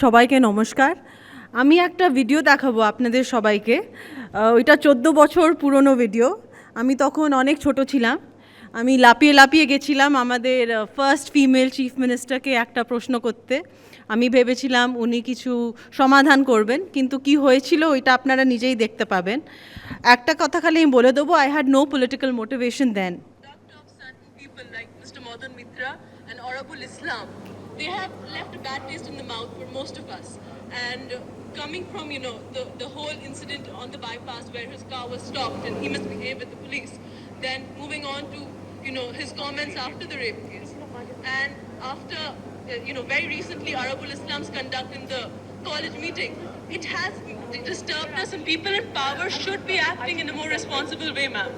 সবাইকে নমস্কার। আমি একটা ভিডিও দেখাবো আপনাদের সবাইকে। ওইটা 14 বছর পুরনো ভিডিও। আমি তখন অনেক ছোট ছিলাম। আমি লাপিয়ে লাপিয়ে গেছিলাম আমাদের ফার্স্ট ফিমেল চিফ মিনিস্টারকে একটা প্রশ্ন করতে। আমি ভেবেছিলাম উনি কিছু সমাধান করবেন, কিন্তু কি হয়েছিল ওইটা আপনারা নিজেই দেখতে পাবেন। একটা কথা খালি আমি বলে দেবো, I had no political motivation then. And Arabul Islam, they have left a bad taste in the mouth for most of us. And coming from, the whole incident on the bypass where his car was stopped and he misbehaved with the police, then moving on to, his comments after the rape case. And after, very recently, Arabul Islam's conduct in the college meeting, it has disturbed us, and people in power should be acting in a more responsible way, ma'am.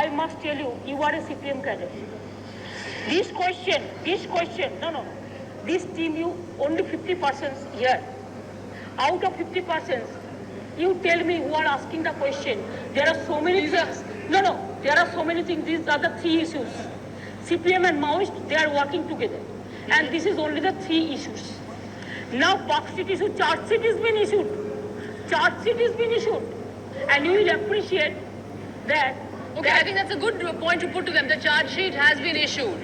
I must tell you, you are a CPM cadet. This question, no. This team, you only 50% here. Out of 50%, you tell me who are asking the question. There are so many things. No, there are so many things. These are the three issues. CPM and Maoist, they are working together. And this is only the three issues. Now, Park Street issue, charge sheet has been issued. And you will appreciate that. Okay, I think that's a good point to put to them. The charge sheet has been issued.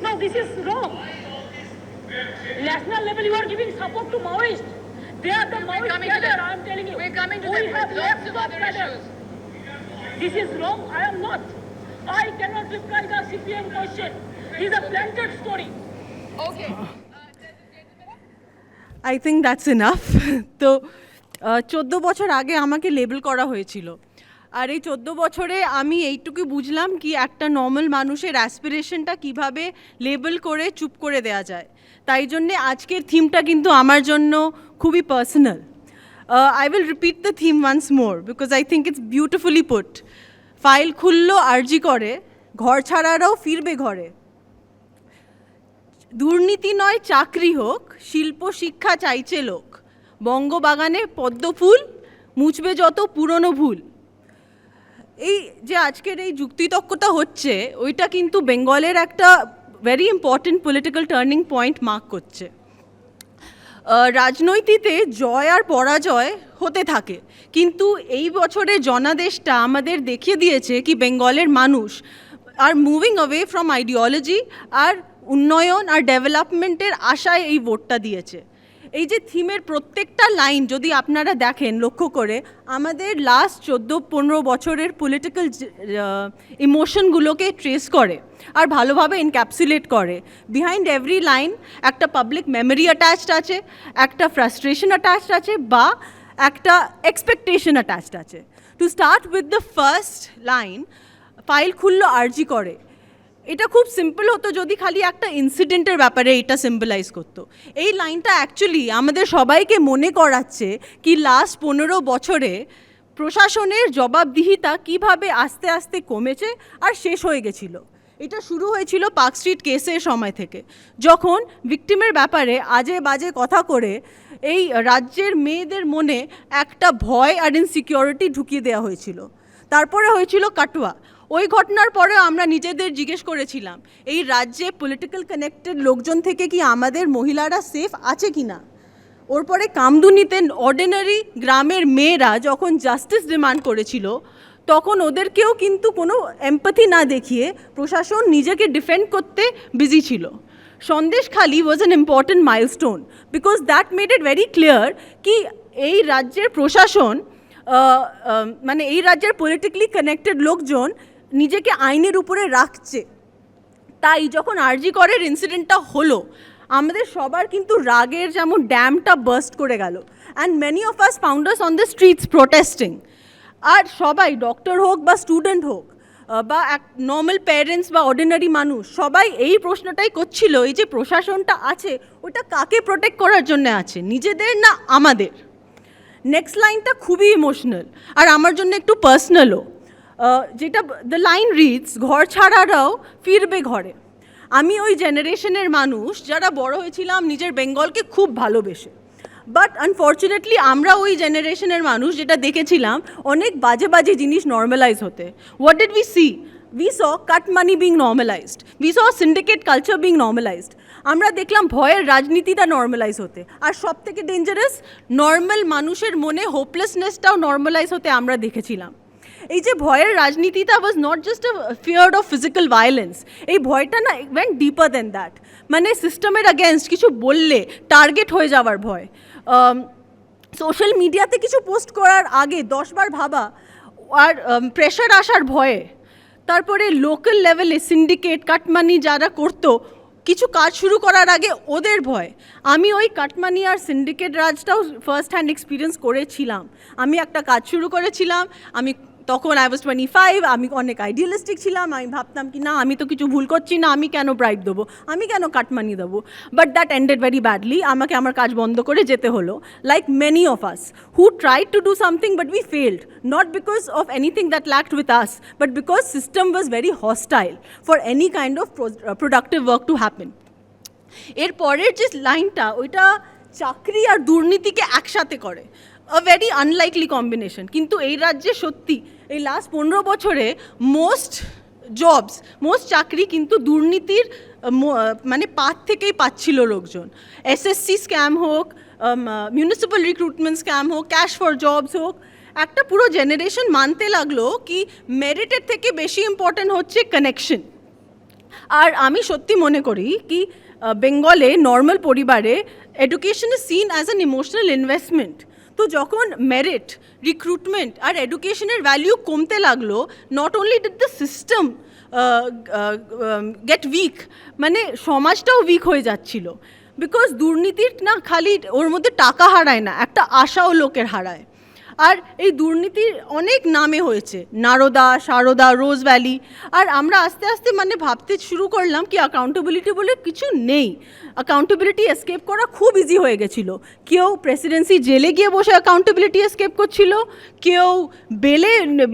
No, this is wrong. National level, you are giving support to Maoists. They are the Maoist cadre, I am telling you. We're coming to we them have with lots left of the other cadre. issues. This is wrong. I am not. I cannot reply the CPM question. This is a planted story. Okay. I think that's enough. তো 14 বছর আগে আমাকে label করা হয়েছিল, আর এই 14 বছরে আমি এইটুকু বুঝলাম কি একটা নর্মাল মানুষের অ্যাসপিরেশনটা কিভাবে লেবেল করে চুপ করে দেওয়া যায়। তাই জন্যে আজকের থিমটা কিন্তু আমার জন্য খুবই personal. I will repeat the theme once more because I think it's beautifully put. File খুললো আরজি করে, ঘর ছাড়ারাও ফিরবে ঘরে। দুর্নীতি নয় চাকরি হোক, শিল্প শিক্ষা চাইছে লোক। বঙ্গবাগানে পদ্মফুল, মুছবে যত পুরনো ভুল। এই যে আজকের এই যুক্তিতক্কটা হচ্ছে, ওইটা কিন্তু বেঙ্গলের একটা very important political turning point mark করছে। রাজনৈতিকে জয় আর পরাজয় হতে থাকে, কিন্তু এই বছরের জনাদেশটা আমাদের দেখিয়ে দিয়েছে কি বেঙ্গলের মানুষ আর মুভিং অ্যাওয়ে ফ্রম আইডিওলজি আর উন্নয়ন আর ডেভেলপমেন্টের আশায় এই ভোটটা দিয়েছে। এই যে থিমের প্রত্যেকটা লাইন যদি আপনারা দেখেন লক্ষ্য করে, আমাদের লাস্ট 14-15 বছরের পলিটিক্যাল ইমোশনগুলোকে ট্রেস করে আর ভালোভাবে এনক্যাপসুলেট করে। বিহাইন্ড এভরি লাইন একটা পাবলিক মেমোরি অ্যাটাচড আছে, একটা ফ্রাস্ট্রেশন অ্যাটাচড আছে, বা একটা এক্সপেকটেশন অ্যাটাচড আছে। To start with the first line, file খুললো আরজি করে, এটা খুব সিম্পল হতো যদি খালি একটা ইনসিডেন্টের ব্যাপারে এটা সিম্বলাইজ করতো। এই লাইনটা অ্যাকচুয়ালি আমাদের সবাইকে মনে করাচ্ছে কি লাস্ট 15 বছরে প্রশাসনের জবাবদিহিতা কিভাবে আস্তে আস্তে কমেছে আর শেষ হয়ে গেছিল। এটা শুরু হয়েছিল পার্ক স্ট্রিট কেসের সময় থেকে, যখন ভিকটিমের ব্যাপারে আজে বাজে কথা করে এই রাজ্যের মেয়েদের মনে একটা ভয় আর ইনসিকিউরিটি ঢুকিয়ে দেওয়া হয়েছিল। তারপরে হয়েছিল কাটুয়া। ওই ঘটনার পরেও আমরা নিজেদের জিজ্ঞেস করেছিলাম এই রাজ্যে পলিটিক্যাল কানেক্টেড লোকজন থেকে কি আমাদের মহিলারা সেফ আছে কি না। ওর পরে কামদুনিতে অর্ডিনারি গ্রামের মেয়েরা যখন জাস্টিস ডিমান্ড করেছিল, তখন ওদেরকেও কিন্তু কোনো এমপ্যাথি না দেখিয়ে প্রশাসন নিজেকে ডিফেন্ড করতে বিজি ছিল। Sandeshkhali was an important milestone because that made it very clear কি এই রাজ্যের প্রশাসন মানে এই রাজ্যের পলিটিক্যালি কানেক্টেড লোকজন নিজেকে আইনের উপরে রাখছে। তাই যখন আরজি করের ইনসিডেন্টটা হলো, আমাদের সবার কিন্তু রাগের যেমন ড্যামটা বার্স্ট করে গেল। And many of us found us on the streets protesting. আর সবাই, ডক্টর হোক বা স্টুডেন্ট হোক বা এক নর্মাল প্যারেন্টস বা অর্ডিনারি মানুষ, সবাই এই প্রশ্নটাই করছিল এই যে প্রশাসনটা আছে ওটা কাকে প্রোটেক্ট করার জন্য আছে, নিজেদের না আমাদের। নেক্সট লাইনটা খুবই ইমোশনাল আর আমার জন্য একটু পার্সোনালও, যেটা দ্য লাইন রিডস, ঘর ছাড়ারাও ফিরবে ঘরে। আমি ওই জেনারেশনের মানুষ যারা বড় হয়েছিলাম নিজের বেঙ্গলকে খুব ভালোবেসে, বাট আনফর্চুনেটলি আমরা ওই জেনারেশনের মানুষ যেটা দেখেছিলাম অনেক বাজে বাজে জিনিস নর্মালাইজ হতে। What did we see? We saw cut money being normalized. We saw syndicate culture being normalized. আমরা দেখলাম ভয়ের রাজনীতিটা নর্মালাইজ হতে, আর সব থেকে ডেঞ্জারাস নর্মাল মানুষের মনে হোপলেসনেসটাও নর্মালাইজ হতে আমরা দেখেছিলাম। এই যে ভয়ের রাজনীতিটা was not just a fear of physical violence, এই ভয়টা না ওয়েন্ট ডিপার দেন দ্যাট, মানে সিস্টেমের অ্যাগেনস্ট কিছু বললে টার্গেট হয়ে যাওয়ার ভয়, সোশ্যাল মিডিয়াতে কিছু পোস্ট করার আগে 10বার ভাবা, আর প্রেশার আসার ভয়ে, তারপরে লোকাল লেভেলে সিন্ডিকেট কাটমানি যারা করতো কিছু কাজ শুরু করার আগে ওদের ভয়। আমি ওই কাটমানি আর সিন্ডিকেট রাজটাও ফার্স্ট হ্যান্ড এক্সপিরিয়েন্স করেছিলাম। আমি একটা কাজ শুরু করেছিলাম, আমি তখন I was 25, আমি অনেক আইডিয়ালিস্টিক ছিলাম, আমি ভাবতাম কি না আমি তো কিছু ভুল করছি না, আমি কেন ব্রাইব দেবো, আমি কেন কাটমানি দেবো, but that ended very badly, আমাকে আমার কাজ বন্ধ করে যেতে হলো, like many of us who tried to do something but we failed, not because of anything that ল্যাকড with us, but because system was very hostile for any kind of productive work to happen. এর পরের যে লাইনটা ওইটা চাকরি আর দুর্নীতিকে একসাথে করে, a very unlikely combination, কিন্তু এই রাজ্যে সত্যি এই লাস্ট 15 বছরে মোস্ট চাকরি কিন্তু দুর্নীতির মানে পাত থেকেই পাচ্ছিল লোকজন। SSC স্ক্যাম হোক, মিউনিসিপ্যাল রিক্রুটমেন্ট স্ক্যাম হোক, ক্যাশ ফর জবস হোক, একটা পুরো জেনারেশন মানতে লাগলো কি মেরিটের থেকে বেশি ইম্পর্ট্যান্ট হচ্ছে কানেকশন। আর আমি সত্যি মনে করি কি বেঙ্গলে নর্মাল পরিবারে education is seen as an emotional investment. তো যখন মেরিট, রিক্রুটমেন্ট আর এডুকেশনের ভ্যালিউ কমতে লাগলো, not only did the system get weak, মানে সমাজটাও উইক হয়ে যাচ্ছিল, বিকজ দুর্নীতির না খালি ওর মধ্যে টাকা হারায় না, একটা আশাও লোকের হারায়। আর এই দুর্নীতির অনেক নামে হয়েছে, নারদা, সারদা, রোজ ভ্যালি, আর আমরা আস্তে আস্তে মানে ভাবতে শুরু করলাম কি অ্যাকাউন্টেবিলিটি বলে কিছু নেই, অ্যাকাউন্টেবিলিটি এসকেপ করা খুব ইজি হয়ে গেছিলো। কেউ প্রেসিডেন্সি জেলে গিয়ে বসে অ্যাকাউন্টেবিলিটি এসকেপ করছিল, কেউ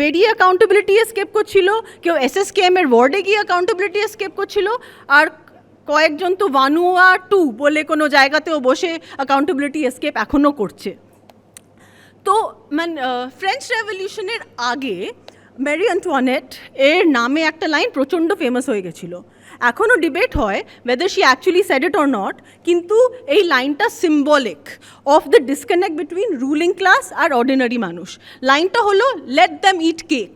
বেরিয়ে অ্যাকাউন্টেবিলিটি এসকেপ করছিল, কেউ SSKM এর ওয়ার্ডে গিয়ে অ্যাকাউন্টেবিলিটি এসকেপ করছিল, আর কয়েকজন তো ভানুয়া 2 বলে কোনো জায়গাতেও বসে অ্যাকাউন্টেবিলিটি এসকেপ এখনও করছে। তো মানে ফ্রেঞ্চ রেভলিউশনের আগে ম্যারি অ্যান্টোয়ানেট এর নামে একটা লাইন প্রচণ্ড ফেমাস হয়ে গেছিলো, এখনও ডিবেট হয় whether she actually said it or not, কিন্তু এই লাইনটা symbolic of the disconnect between ruling class আর অর্ডিনারি মানুষ। লাইনটা হলো let them eat cake.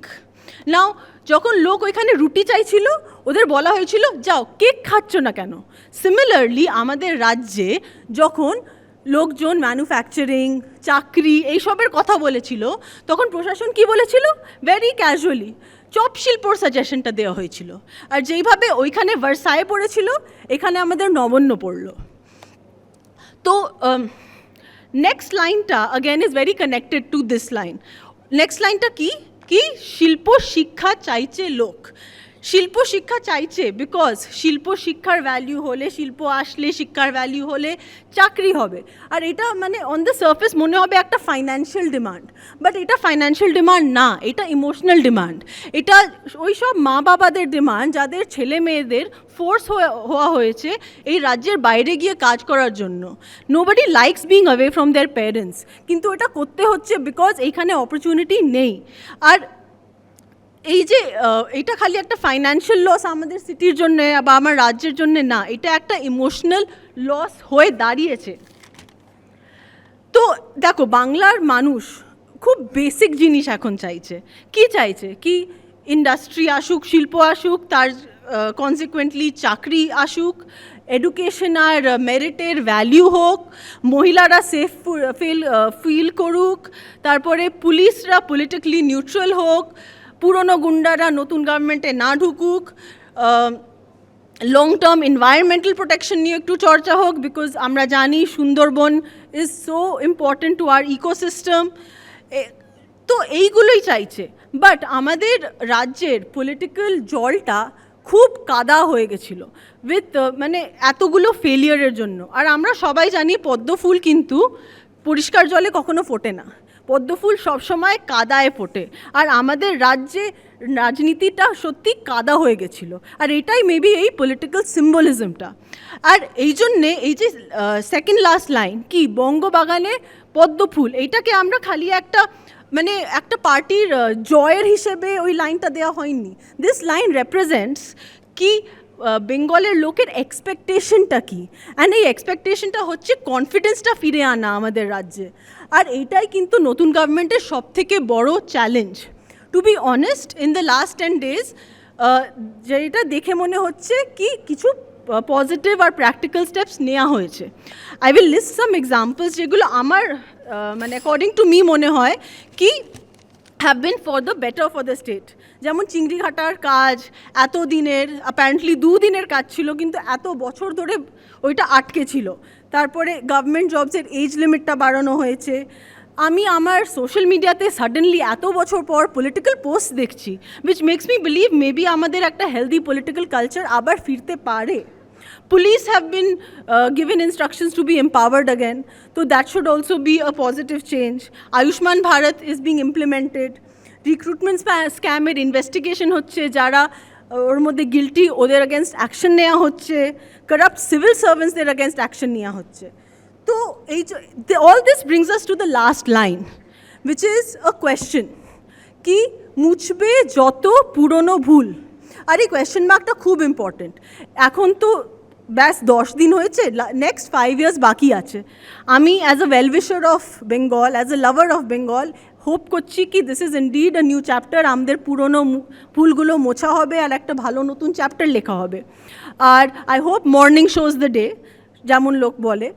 Now যখন লোক ওইখানে রুটি চাইছিল, ওদের বলা হয়েছিল যাও কেক খাচ্ছ না কেন। সিমিলারলি আমাদের রাজ্যে যখন লোকজন ম্যানুফ্যাকচারিং, চাকরি এইসবের কথা বলেছিল, তখন প্রশাসন কি বলেছিল, ভেরি ক্যাজুয়ালি চপ শিল্পর সাজেশনটা দেওয়া হয়েছিল, আর যেইভাবে ওইখানে ভার্সায়ে পড়েছিল এখানে আমাদের নবান্ন পড়লো। তো নেক্সট লাইনটা again is very connected to this line. Next লাইনটা কি শিল্প শিক্ষা চাইছে লোক। শিল্প শিক্ষা চাইছে বিকজ শিল্প শিক্ষার ভ্যালিউ হলে, শিল্প আসলে, শিক্ষার ভ্যালিউ হলে চাকরি হবে। আর এটা মানে অন দ্য সারফেস মনে হবে একটা ফাইন্যান্সিয়াল ডিমান্ড, বাট এটা ফাইন্যান্সিয়াল ডিমান্ড না, এটা ইমোশনাল ডিমান্ড। এটা ওই সব মা বাবাদের ডিমান্ড যাদের ছেলে মেয়েদের ফোর্স হওয়া হয়েছে এই রাজ্যের বাইরে গিয়ে কাজ করার জন্য। Nobody likes being away from their parents, কিন্তু এটা করতে হচ্ছে বিকজ এইখানে অপরচুনিটি নেই। আর এই যে এটা খালি একটা ফাইন্যান্সিয়াল লস আমাদের সিটির জন্য বা আমার রাজ্যের জন্য না, এটা একটা ইমোশনাল লস হয়ে দাঁড়িয়েছে। তো দেখো বাংলার মানুষ খুব বেসিক জিনিস এখন চাইছে। কি চাইছে কি ইন্ডাস্ট্রি আসুক, শিল্প আসুক, তার কনসিকুয়েন্টলি চাকরি আসুক, এডুকেশন আর মেরিটের ভ্যালিউ হোক, মহিলারা সেফ ফিল করুক, তারপরে পুলিশরা পলিটিক্যালি নিউট্রাল হোক, পুরনো গুন্ডারা নতুন গভর্নমেন্টে না ঢুকুক, লং টার্ম এনভায়রনমেন্টাল প্রোটেকশন নিয়ে একটু চর্চা হোক, বিকজ আমরা জানি Sundarban is so important to our ecosystem. তো এইগুলোই চাইছে, বাট আমাদের রাজ্যের পলিটিক্যাল জলটা খুব কাদা হয়ে গেছিলো উইথ মানে এতগুলো ফেলিয়ারের জন্য। আর আমরা সবাই জানি পদ্ম ফুল কিন্তু পরিষ্কার জলে কখনো ফোটে না, পদ্ম ফুল সবসময় কাদায় ফোটে। আর আমাদের রাজ্যে রাজনীতিটা সত্যি কাদা হয়ে গেছিলো, আর এটাই মেবি এই পলিটিক্যাল সিম্বলিজমটা। আর এই জন্যে এই যে সেকেন্ড লাস্ট লাইন কি বঙ্গবাগানে পদ্ম ফুল, এইটাকে আমরা খালি একটা মানে একটা পার্টির জয়ের হিসেবে ওই লাইনটা দেওয়া হয়নি। দিস লাইন রেপ্রেজেন্টস কি বেঙ্গলের লোকের এক্সপেকটেশনটা কী, অ্যান্ড এই এক্সপেকটেশনটা হচ্ছে কনফিডেন্সটা ফিরে আনা আমাদের রাজ্যে। আর এইটাই কিন্তু নতুন গভর্নমেন্টের সবথেকে বড় challenge. To be honest, in the last 10 days যেটা দেখে মনে হচ্ছে কি কিছু পজিটিভ আর প্র্যাকটিক্যাল স্টেপস নেওয়া হয়েছে। I will list some examples যেগুলো আমার মানে অ্যাকর্ডিং টু মি মনে হয় কি have been for the better for the state. যেমন চিংড়িঘাটার কাজ এত দিনের, অ্যাপারেন্টলি 2 দিনের কাজ ছিল, কিন্তু এত বছর ধরে ওইটা আটকে ছিল। তারপরে গভর্নমেন্ট জবসের এজ লিমিটটা বাড়ানো হয়েছে। আমি আমার সোশ্যাল মিডিয়াতে সাডেনলি এত বছর পর পলিটিক্যাল পোস্ট দেখছি, which makes me believe maybe আমাদের একটা হেলদি পলিটিক্যাল কালচার আবার ফিরতে পারে। Police have been given instructions to be empowered again, so that should also be a positive change. Ayushman Bharat is being implemented. Recruitment scam এর investigation হচ্ছে, যারা ওর মধ্যে guilty ওদের against action নেওয়া হচ্ছে, corrupt civil servants দের against action নেওয়া হচ্ছে। তো এই all this brings us to the last line, which is a question কি মুছবে যত পুরনো ভুল। আর এই কোয়েশ্চেন মার্কটা খুব ইম্পর্টেন্ট। এখন তো ব্যাস 10 দিন হয়েছে, নেক্সট 5 years বাকি আছে। আমি as a wellwisher of Bengal, as a lover of Bengal, hope করছি কি this is indeed a new chapter. আমাদের পুরনো ভুলগুলো মোছা হবে আর একটা ভালো নতুন চ্যাপ্টার লেখা হবে। আর I hope morning shows the day, যেমন লোক বলে।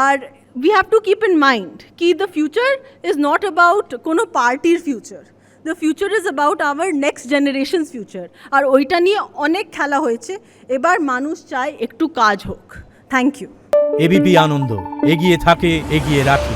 আর we have to keep in mind ki the future is not about কোনো পার্টির future, the future is about our next generation's future। আর ওইটা নিয়ে অনেক খেলা হয়েছে, এবার মানুষ চায় একটু কাজ হোক। Thank you. এবিপি আনন্দ, এগিয়ে থাকে, এগিয়ে রাখে।